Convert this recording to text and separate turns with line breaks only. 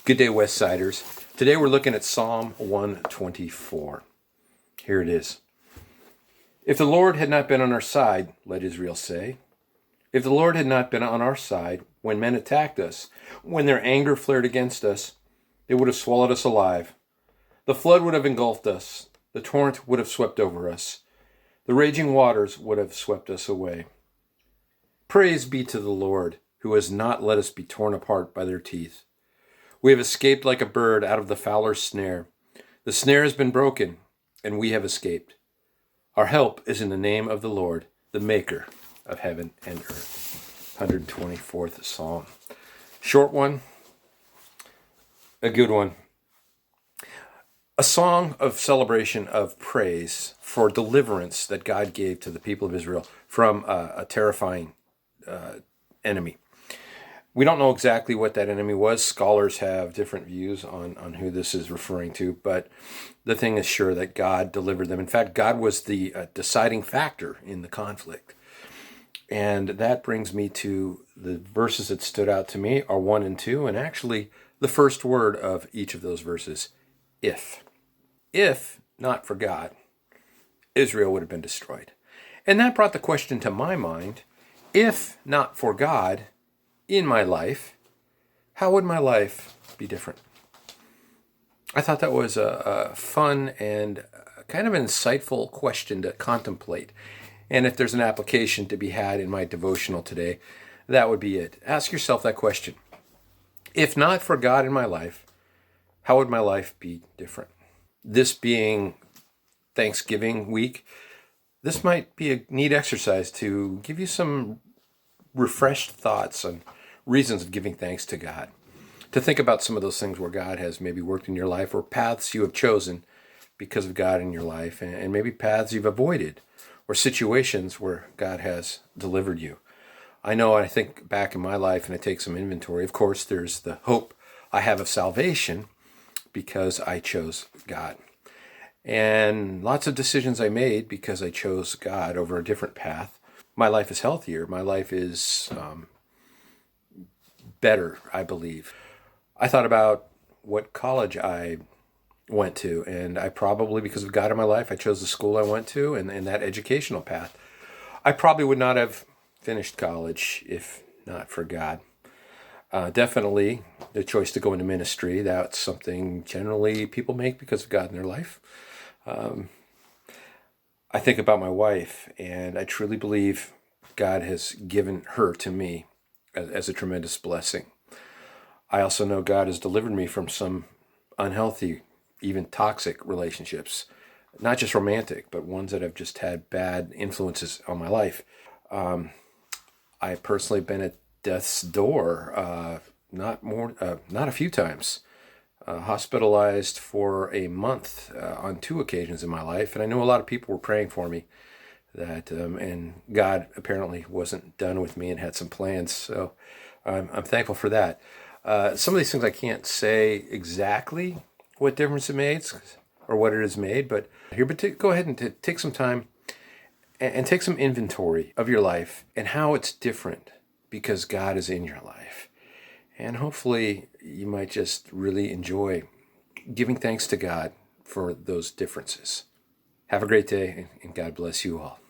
Good day, Westsiders. Today we're looking at Psalm 124. Here it is. If the Lord had not been on our side, let Israel say, if the Lord had not been on our side when men attacked us, when their anger flared against us, they would have swallowed us alive. The flood would have engulfed us. The torrent would have swept over us. The raging waters would have swept us away. Praise be to the Lord, who has not let us be torn apart by their teeth. We have escaped like a bird out of the fowler's snare. The snare has been broken, and we have escaped. Our help is in the name of the Lord, the maker of heaven and earth. 124th Psalm. Short one, a good one. A song of celebration of praise for deliverance that God gave to the people of Israel from a terrifying enemy. We don't know exactly what that enemy was. Scholars have different views on who this is referring to, but the thing is sure that God delivered them. In fact, God was the deciding factor in the conflict. And that brings me to the verses that stood out to me are 1 and 2, and actually the first word of each of those verses, if. If not for God, Israel would have been destroyed. And that brought the question to my mind, if not for God in my life, how would my life be different? I thought that was a fun and kind of an insightful question to contemplate. And if there's an application to be had in my devotional today, that would be it. Ask yourself that question. If not for God in my life, how would my life be different? This being Thanksgiving week, this might be a neat exercise to give you some refreshed thoughts on reasons of giving thanks to God. To think about some of those things where God has maybe worked in your life, or paths you have chosen because of God in your life, and maybe paths you've avoided, or situations where God has delivered you. I know I think back in my life and I take some inventory. Of course, there's the hope I have of salvation because I chose God. And lots of decisions I made because I chose God over a different path. My life is healthier. My life is better, I believe. I thought about what college I went to, and I probably, because of God in my life, I chose the school I went to and that educational path. I probably would not have finished college if not for God. Definitely the choice to go into ministry, that's something generally people make because of God in their life. I think about my wife, and I truly believe God has given her to me as a tremendous blessing. I also know God has delivered me from some unhealthy, even toxic relationships, not just romantic, but ones that have just had bad influences on my life. I personally been at death's door, not a few times, hospitalized for a month on 2 occasions in my life, and I know a lot of people were praying for me. And God apparently wasn't done with me and had some plans, so I'm thankful for that. Some of these things I can't say exactly what difference it made or what it has made, but go ahead and take some time and take some inventory of your life and how it's different because God is in your life. And hopefully you might just really enjoy giving thanks to God for those differences. Have a great day, and God bless you all.